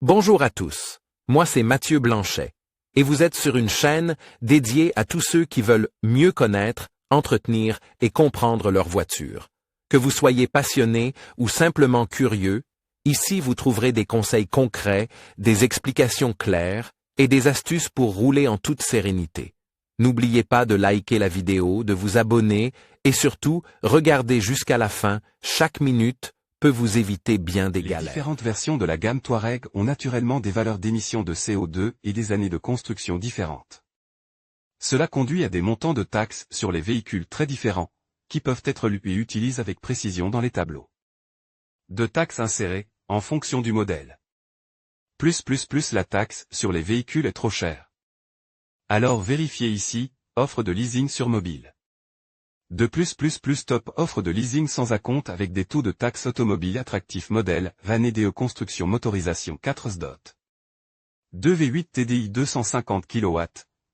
Bonjour à tous, moi c'est Mathieu Blanchet, et vous êtes sur une chaîne dédiée à tous ceux qui veulent mieux connaître, entretenir et comprendre leur voiture. Que vous soyez passionné ou simplement curieux, ici vous trouverez des conseils concrets, des explications claires et des astuces pour rouler en toute sérénité. N'oubliez pas de liker la vidéo, de vous abonner et surtout, regardez jusqu'à la fin, chaque minute peut vous éviter bien des galères. Les différentes versions de la gamme Touareg ont naturellement des valeurs d'émission de CO2 et des années de construction différentes. Cela conduit à des montants de taxes sur les véhicules très différents, qui peuvent être lus et utilisés avec précision dans les tableaux. De taxes insérées, en fonction du modèle. La taxe sur les véhicules est trop chère. Alors vérifiez ici, offre de leasing sur mobile. De top offre de leasing sans acompte avec des taux de taxe automobile attractifs modèle, VAN DE construction motorisation 4 SDOT. 2 V8 TDI 250 kW,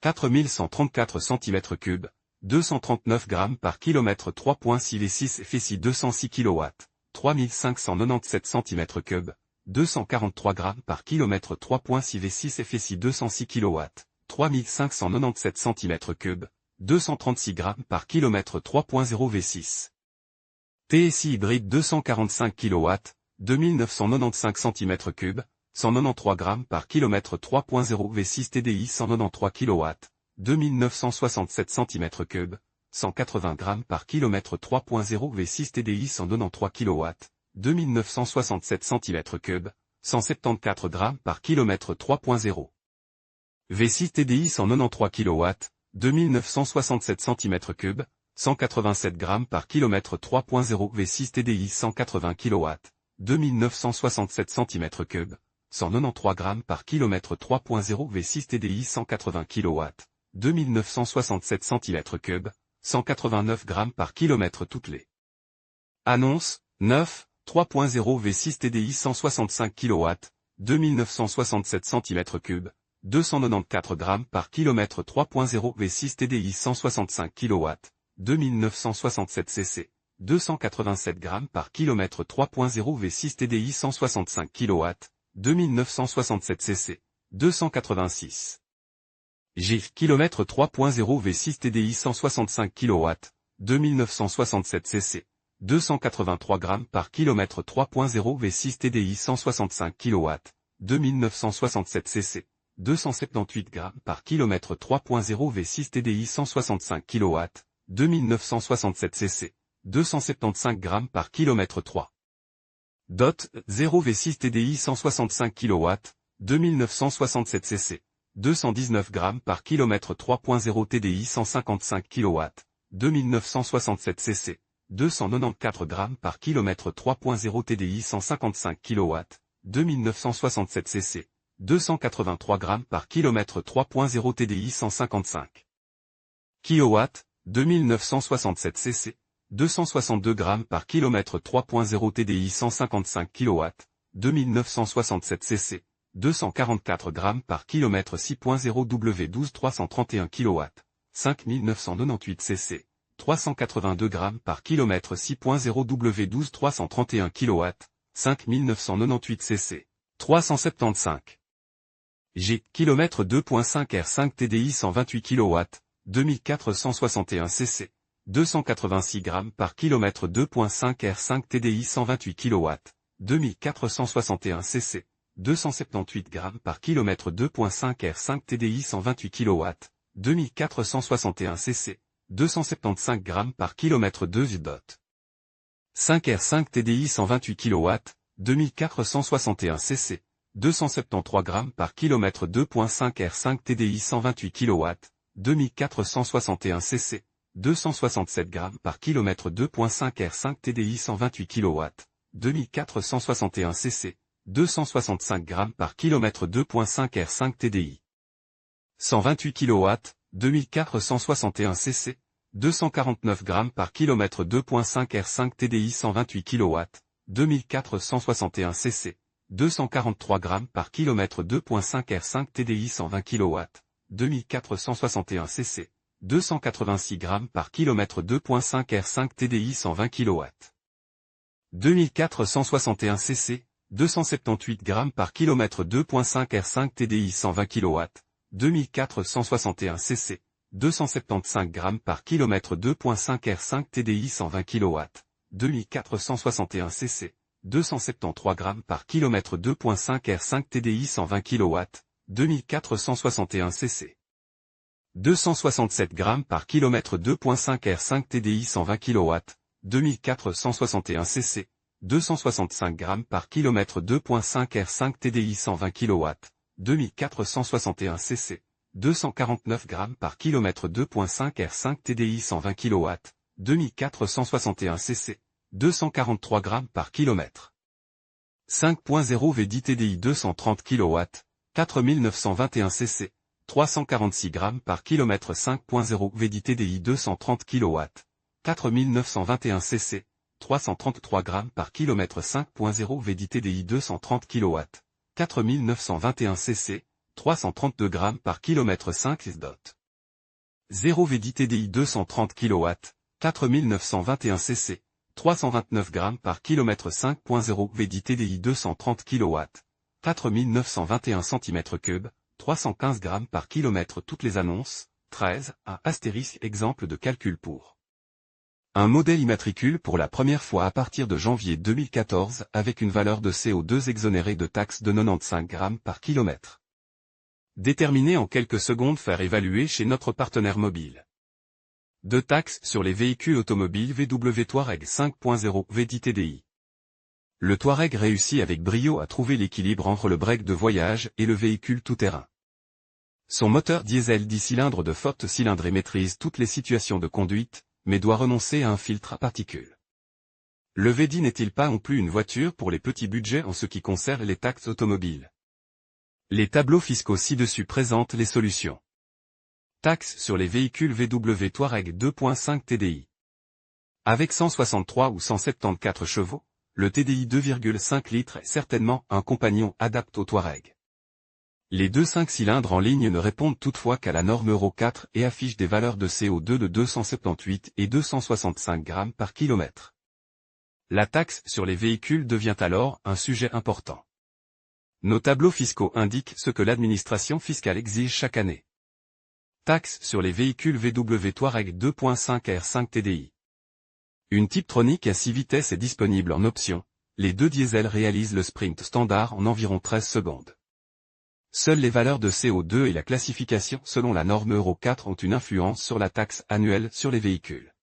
4134 cm3, 239 grammes par km 3.6 V6 FSI 206 kW, 3597 cm3, 243 grammes par km 3.6 V6 FSI 206 kW, 3597 cm3, 236 grammes par km 3.0 V6. TSI hybride 245 kW, 2995 cm3, 193 grammes par km 3.0 V6 TDI 193 kW, 2967 cm3, 180 grammes par km 3.0 V6 TDI 193 kW, 2967 cm3, 174 grammes par km 3.0. V6 TDI 193 kW, 2967 cm3, 187 grammes par km 3.0 V6 TDI 180 kW, 2967 cm3, 193 grammes par km 3.0 V6 TDI 180 kW, 2967 cm3, 189 grammes par km toutes les. Annonce, 9, 3.0 V6 TDI 165 kW, 2967 cm3, 294 grammes par km 3.0 V6 TDI 165 kW, 2967 cc, 287 grammes par km 3.0 V6 TDI 165 kW, 2967 cc, 286 G km 3.0 V6 TDI 165 kW, 2967 cc, 283 grammes par km 3.0 V6 TDI 165 kW, 2967 cc, 278 grammes par km 3.0 V6 TDI 165 kW, 2967 cc, 275 grammes par km 3. DOT, 0 V6 TDI 165 kW, 2967 cc, 219 grammes par km 3.0 TDI 155 kW, 2967 cc, 294 grammes par km 3.0 TDI 155 kW, 2967 cc, 283 grammes par km 3.0 TDI 155 kW, 2967 cc, 262 grammes par km 3.0 TDI 155 kW, 2967 cc, 244 grammes par km 6.0 W12 331 kW, 5998 cc, 382 grammes par km 6.0 W12 331 kW, 5998 cc, 375 G, km 2.5 R5 TDI 128 kW, 2461 cc, 286 grammes par km 2.5 R5 TDI 128 kW, 2461 cc, 278 grammes par km 2.5 R5 TDI 128 kW, 2461 cc, 275 grammes par km 2 VDOT. 5 R5 TDI 128 kW, 2461 cc, 273 grammes par km 2.5 R5 TDI 128 kW, 2461 cc, 267 grammes par km 2.5 R5 TDI 128 kW, 2461 cc, 265 grammes par km 2.5 R5 TDI 128 kW, 2461 cc, 249 grammes par km 2.5 R5 TDI 128 kW, 2461 cc, 243 grammes par km 2.5 R5 TDI 120 kW, 2461 cc, 286 grammes par km 2.5 R5 TDI 120 kW. 2461 cc, 278 g par km 2.5 R5 TDI 120 kW, 2461 cc, 275 g par km 2.5 R5 TDI 120 kW, 2461 cc, 273 g par km 2.5 R5 TDI 120 kW, 2461 cc. 267 g par km 2.5 R5 TDI 120 kW, 2461 cc, 265 g par km 2.5 R5 TDI 120 kW, 2461 cc, 249 g par km 2.5 R5 TDI 120 kW, 2461 cc, 243 g par km. 5.0 VD TDI 230 kW, 4921 cc, 346 g par km 5.0 VD TDI 230 kW, 4921 cc, 333 g par km 5.0 VD TDI 230 kW, 4921 cc, 332 g par km 5 S. 0 VD TDI 230 kW, 4921 cc, 329 g par km 5.0 VD TDI 230 kW, 4921 cm3, 315 g par km. Toutes les annonces, 13, à astérisque exemple de calcul pour un modèle immatricule pour la première fois à partir de janvier 2014 avec une valeur de CO2 exonérée de taxes de 95 g par km. Déterminer en quelques secondes faire évaluer chez notre partenaire mobile. De taxes sur les véhicules automobiles VW Touareg 5.0 VD TDI. Le Touareg réussit avec brio à trouver l'équilibre entre le break de voyage et le véhicule tout-terrain. Son moteur diesel 10 cylindres de forte cylindrée maîtrise toutes les situations de conduite, mais doit renoncer à un filtre à particules. Le VD n'est-il pas non plus une voiture pour les petits budgets en ce qui concerne les taxes automobiles? Les tableaux fiscaux ci-dessus présentent les solutions. Taxes sur les véhicules VW Touareg 2.5 TDI. Avec 163 ou 174 chevaux, le TDI 2,5 litres est certainement un compagnon adapté au Touareg. Les deux 5 cylindres en ligne ne répondent toutefois qu'à la norme Euro 4 et affichent des valeurs de CO2 de 278 et 265 g par km. La taxe sur les véhicules devient alors un sujet important. Nos tableaux fiscaux indiquent ce que l'administration fiscale exige chaque année. Taxe sur les véhicules VW Touareg 2.5 R5 TDI. Une Tiptronic à 6 vitesses est disponible en option. Les deux diesels réalisent le sprint standard en environ 13 secondes. Seules les valeurs de CO2 et la classification selon la norme Euro 4 ont une influence sur la taxe annuelle sur les véhicules.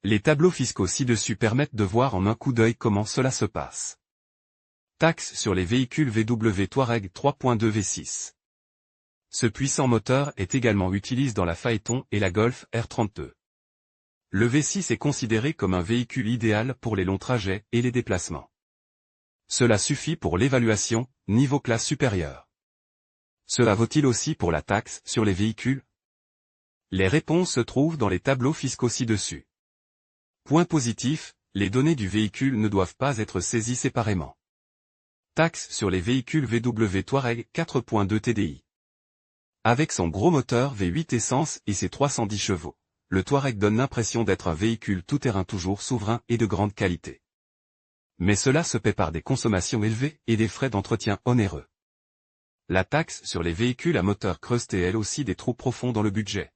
Les tableaux fiscaux ci-dessus permettent de voir en un coup d'œil comment cela se passe. Taxe sur les véhicules VW Touareg 3.2 V6. Ce puissant moteur est également utilisé dans la Phaeton et la Golf R32. Le V6 est considéré comme un véhicule idéal pour les longs trajets et les déplacements. Cela suffit pour l'évaluation, niveau classe supérieure. Cela vaut-il aussi pour la taxe sur les véhicules? Les réponses se trouvent dans les tableaux fiscaux ci-dessus. Point positif, les données du véhicule ne doivent pas être saisies séparément. Taxe sur les véhicules VW Touareg 4.2 TDI. Avec son gros moteur V8 essence et ses 310 chevaux, le Touareg donne l'impression d'être un véhicule tout-terrain toujours souverain et de grande qualité. Mais cela se paie par des consommations élevées et des frais d'entretien onéreux. La taxe sur les véhicules à moteur creuse elle aussi des trous profonds dans le budget.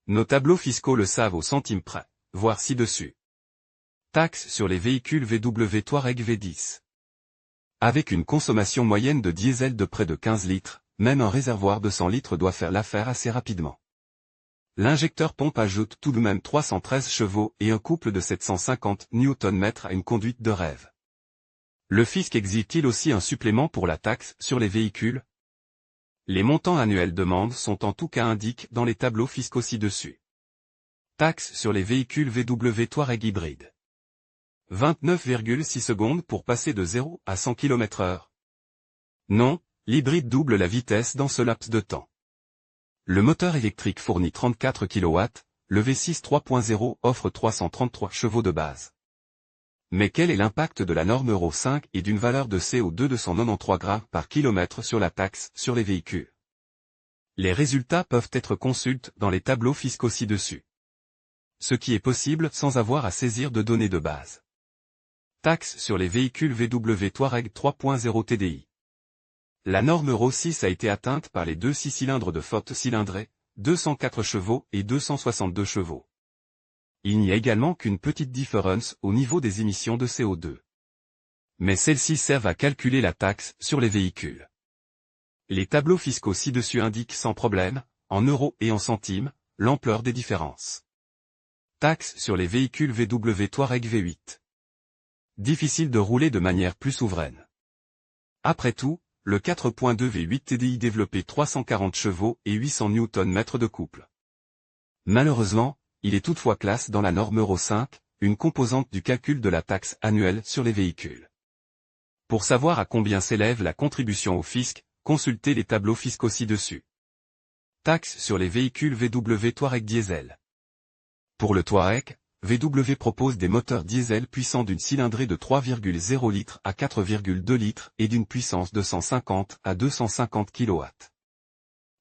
Nos tableaux fiscaux le savent au centime près, voir ci-dessus. Taxe sur les véhicules VW Touareg V10. Avec une consommation moyenne de diesel de près de 15 litres, même un réservoir de 100 litres doit faire l'affaire assez rapidement. L'injecteur pompe ajoute tout de même 313 chevaux et un couple de 750 Nm à une conduite de rêve. Le fisc exige-t-il aussi un supplément pour la taxe sur les véhicules? Les montants annuels demandés sont en tout cas indiqués dans les tableaux fiscaux ci-dessus. Taxe sur les véhicules VW Touareg hybride. 29,6 secondes pour passer de 0 à 100 km/h. Non, l'hybride double la vitesse dans ce laps de temps. Le moteur électrique fournit 34 kW, le V6 3.0 offre 333 chevaux de base. Mais quel est l'impact de la norme Euro 5 et d'une valeur de CO2 de 193 g par km sur la taxe sur les véhicules? Les résultats peuvent être consultés dans les tableaux fiscaux ci-dessus. Ce qui est possible sans avoir à saisir de données de base. Taxe sur les véhicules VW Touareg 3.0 TDI. La norme Euro 6 a été atteinte par les deux 6 cylindres de forte cylindrée, 204 chevaux et 262 chevaux. Il n'y a également qu'une petite différence au niveau des émissions de CO2. Mais celles-ci servent à calculer la taxe sur les véhicules. Les tableaux fiscaux ci-dessus indiquent sans problème, en euros et en centimes, l'ampleur des différences. Taxe sur les véhicules VW Touareg V8. Difficile de rouler de manière plus souveraine. Après tout, le 4.2 V8 TDI développait 340 chevaux et 800 Nm de couple. Malheureusement, il est toutefois classe dans la norme Euro 5, une composante du calcul de la taxe annuelle sur les véhicules. Pour savoir à combien s'élève la contribution au fisc, consultez les tableaux fiscaux ci-dessus. Taxe sur les véhicules VW Touareg diesel. Pour le Touareg, VW propose des moteurs diesel puissants d'une cylindrée de 3,0 litres à 4,2 litres et d'une puissance de 150 à 250 kW.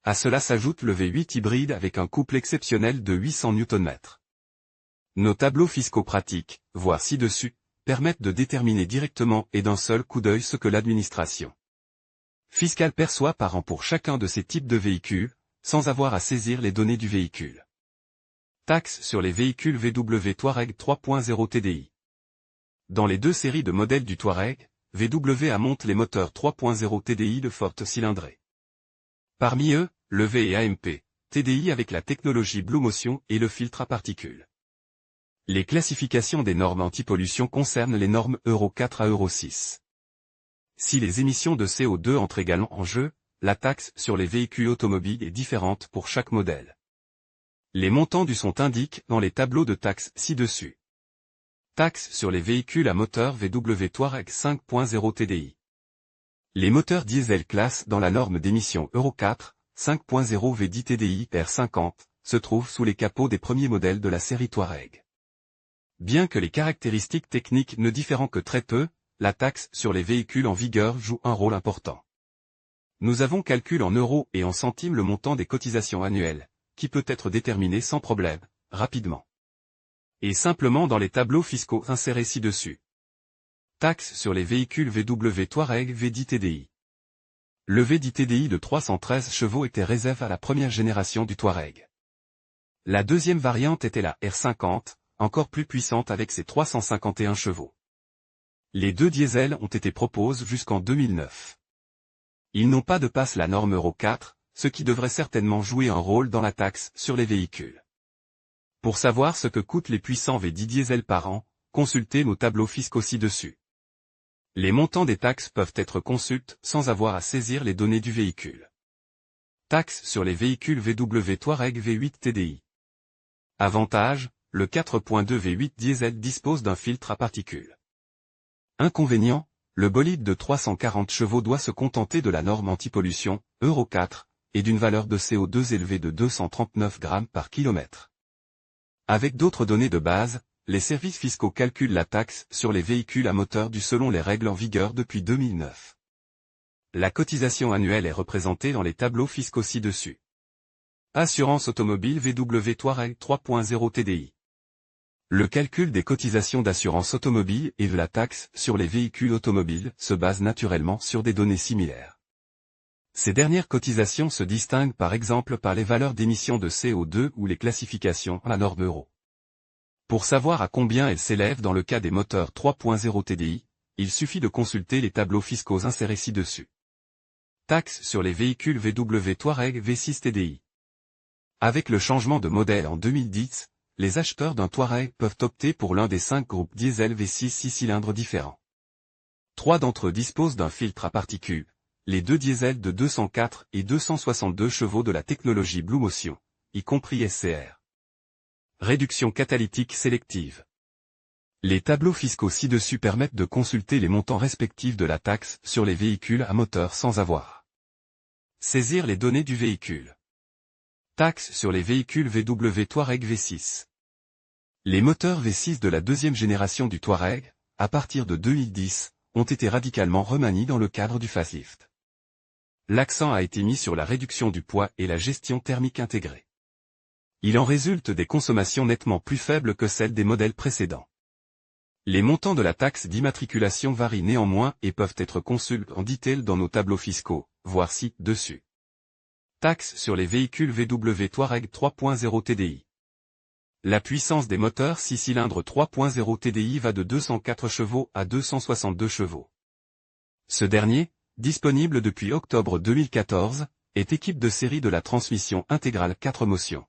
À cela s'ajoute le V8 hybride avec un couple exceptionnel de 800 Nm. Nos tableaux fiscaux pratiques, voire ci-dessus, permettent de déterminer directement et d'un seul coup d'œil ce que l'administration fiscale perçoit par an pour chacun de ces types de véhicules, sans avoir à saisir les données du véhicule. Taxe sur les véhicules VW Touareg 3.0 TDI. Dans les deux séries de modèles du Touareg, VW monte les moteurs 3.0 TDI de forte cylindrée. Parmi eux, le V et AMP, TDI avec la technologie Blue Motion et le filtre à particules. Les classifications des normes anti-pollution concernent les normes Euro 4 à Euro 6. Si les émissions de CO2 entrent également en jeu, la taxe sur les véhicules automobiles est différente pour chaque modèle. Les montants du sont indiqués dans les tableaux de taxes ci-dessus. Taxe sur les véhicules à moteur VW Touareg 5.0 TDI. Les moteurs diesel classe dans la norme d'émission Euro 4, 5.0 V10 TDI R50, se trouvent sous les capots des premiers modèles de la série Touareg. Bien que les caractéristiques techniques ne diffèrent que très peu, la taxe sur les véhicules en vigueur joue un rôle important. Nous avons calculé en euros et en centimes le montant des cotisations annuelles, qui peut être déterminé sans problème, rapidement. Et simplement dans les tableaux fiscaux insérés ci-dessus. Taxe sur les véhicules VW Touareg V10 TDI. Le V10 TDI de 313 chevaux était réservé à la première génération du Touareg. La deuxième variante était la R50, encore plus puissante avec ses 351 chevaux. Les deux diesels ont été proposés jusqu'en 2009. Ils n'ont pas de passe la norme Euro 4, ce qui devrait certainement jouer un rôle dans la taxe sur les véhicules. Pour savoir ce que coûtent les puissants V10 diesel par an, consultez nos tableaux fiscaux ci-dessus. Les montants des taxes peuvent être consultés sans avoir à saisir les données du véhicule. Taxe sur les véhicules VW Touareg V8 TDI. Avantage, le 4.2 V8 diesel dispose d'un filtre à particules. Inconvénient, le bolide de 340 chevaux doit se contenter de la norme anti-pollution, Euro 4, et d'une valeur de CO2 élevée de 239 grammes par kilomètre. Avec d'autres données de base, les services fiscaux calculent la taxe sur les véhicules à moteur du selon les règles en vigueur depuis 2009. La cotisation annuelle est représentée dans les tableaux fiscaux ci-dessus. Assurance automobile VW Touareg 3.0 TDI. Le calcul des cotisations d'assurance automobile et de la taxe sur les véhicules automobiles se base naturellement sur des données similaires. Ces dernières cotisations se distinguent par exemple par les valeurs d'émissions de CO2 ou les classifications à la norme Euro. Pour savoir à combien elles s'élèvent dans le cas des moteurs 3.0 TDI, il suffit de consulter les tableaux fiscaux insérés ci-dessus. Taxe sur les véhicules VW Touareg V6 TDI. Avec le changement de modèle en 2010, les acheteurs d'un Touareg peuvent opter pour l'un des 5 groupes diesel V6 6 cylindres différents. 3 d'entre eux disposent d'un filtre à particules, les deux diesels de 204 et 262 chevaux de la technologie Blue Motion, y compris SCR. Réduction catalytique sélective. Les tableaux fiscaux ci-dessus permettent de consulter les montants respectifs de la taxe sur les véhicules à moteur sans avoir saisir les données du véhicule. Taxe sur les véhicules VW Touareg V6. Les moteurs V6 de la deuxième génération du Touareg, à partir de 2010, ont été radicalement remaniés dans le cadre du facelift. L'accent a été mis sur la réduction du poids et la gestion thermique intégrée. Il en résulte des consommations nettement plus faibles que celles des modèles précédents. Les montants de la taxe d'immatriculation varient néanmoins et peuvent être consultés en détail dans nos tableaux fiscaux, voir ci-dessus. Taxe sur les véhicules VW Touareg 3.0 TDI. La puissance des moteurs 6 cylindres 3.0 TDI va de 204 chevaux à 262 chevaux. Ce dernier, disponible depuis octobre 2014, est équipe de série de la transmission intégrale 4 motions.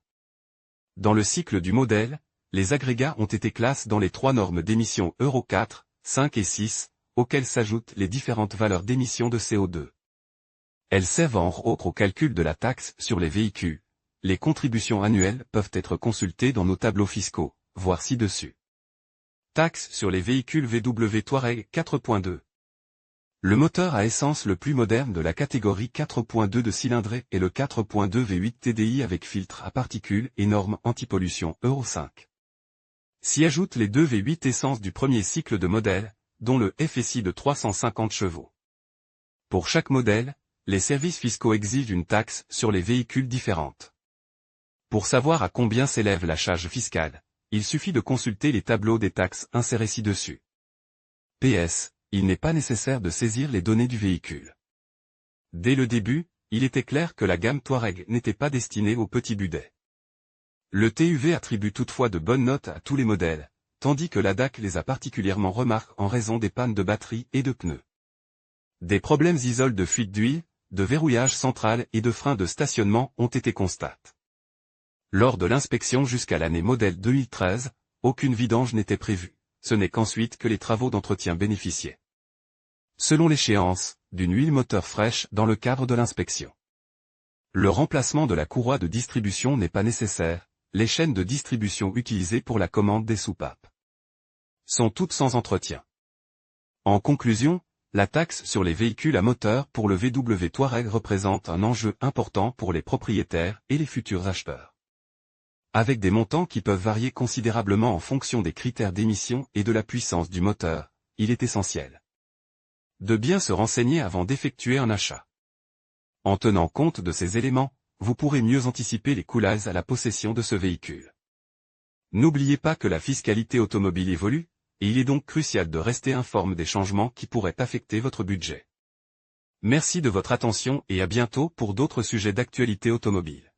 Dans le cycle du modèle, les agrégats ont été classés dans les 3 normes d'émission Euro 4, 5 et 6, auxquelles s'ajoutent les différentes valeurs d'émission de CO2. Elles servent en outre au calcul de la taxe sur les véhicules. Les contributions annuelles peuvent être consultées dans nos tableaux fiscaux, voir ci-dessus. Taxe sur les véhicules VW Touareg 4.2. Le moteur à essence le plus moderne de la catégorie 4.2 de cylindrée est le 4.2 V8 TDI avec filtre à particules et normes anti-pollution Euro 5. S'y ajoutent les 2 V8 essence du premier cycle de modèle, dont le FSI de 350 chevaux. Pour chaque modèle, les services fiscaux exigent une taxe sur les véhicules différentes. Pour savoir à combien s'élève la charge fiscale, il suffit de consulter les tableaux des taxes insérés ci-dessus. PS, il n'est pas nécessaire de saisir les données du véhicule. Dès le début, il était clair que la gamme Touareg n'était pas destinée aux petits budgets. Le TÜV attribue toutefois de bonnes notes à tous les modèles, tandis que l'ADAC les a particulièrement remarqués en raison des pannes de batterie et de pneus. Des problèmes isolés de fuite d'huile, de verrouillage central et de freins de stationnement ont été constatés. Lors de l'inspection jusqu'à l'année modèle 2013, aucune vidange n'était prévue, ce n'est qu'ensuite que les travaux d'entretien bénéficiaient. Selon l'échéance, d'une huile moteur fraîche dans le cadre de l'inspection. Le remplacement de la courroie de distribution n'est pas nécessaire, les chaînes de distribution utilisées pour la commande des soupapes sont toutes sans entretien. En conclusion, la taxe sur les véhicules à moteur pour le VW Touareg représente un enjeu important pour les propriétaires et les futurs acheteurs. Avec des montants qui peuvent varier considérablement en fonction des critères d'émission et de la puissance du moteur, il est essentiel de bien se renseigner avant d'effectuer un achat. En tenant compte de ces éléments, vous pourrez mieux anticiper les coûts à la possession de ce véhicule. N'oubliez pas que la fiscalité automobile évolue, et il est donc crucial de rester informé des changements qui pourraient affecter votre budget. Merci de votre attention et à bientôt pour d'autres sujets d'actualité automobile.